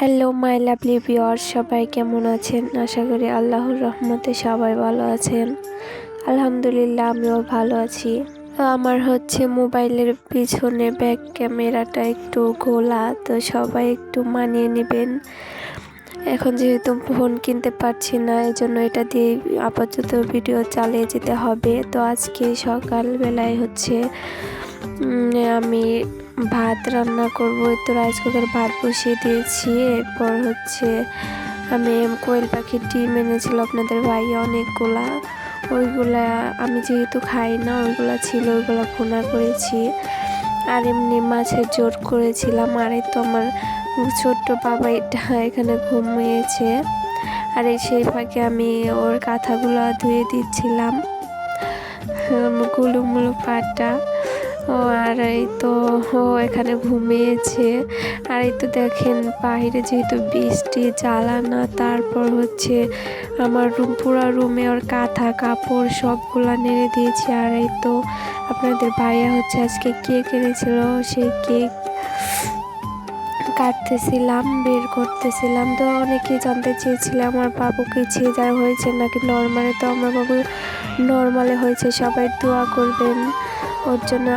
Hello my lovely viewers, সবাই কেমন আছেন? আশা করি আল্লাহর রহমতে সবাই ভালো আছেন। আলহামদুলিল্লাহ, আমিও ভালো আছি। আমার মোবাইলের পিছনে ব্যাক ক্যামেরাটা একটু ঘোলা, তো সবাই একটু মানিয়ে নেবেন। এখন যেহেতু ফোন কিনতে পারছি না, এই জন্য এটা দিয়ে আপাতত ভিডিও চালিয়ে যেতে হবে। তো আজকে সকালবেলায় আমি ভাত রান্না করব। তো রাইস কুকার ভাত বসিয়ে দিয়েছি। এরপর আমি কোয়েল পাখির ডিম এনেছিল আপনাদের ভাই অনেকগুলা। ওইগুলা আমি যেহেতু খাই না, ওইগুলা ছিল, ওইগুলা ভুনা করেছি। আর এমনি মাছের জোর করেছিলাম। আর এই তো আমার ছোট্ট বাবাইটা এখানে ঘুমিয়েছে। আর সেই ফাঁকে আমি ওর কাঁথাগুলো ধুয়ে দিচ্ছিলাম, গুলুমুলু পাটা। আর এই তো ও এখানে ঘুমিয়েছে। আর এই তো দেখেন বাইরে যেহেতু বৃষ্টি জ্বালানা, তারপর আমার পুরো রুমে ওর কাঁথা কাপড় সবগুলা নেড়ে দিয়েছি। আর এই তো আপনাদের ভাইয়া আজকে কেক এনেছিল, সেই কেক কাটতেছিলাম, বের করতেছিলাম। তো অনেকেই জানতে চেয়েছিলাম আমার বাবুকে সিজার হয়েছে নাকি নর্মালে। তো আমার বাবু নর্মালে হয়েছে, সবাই দোয়া করবেন ওর জন্য।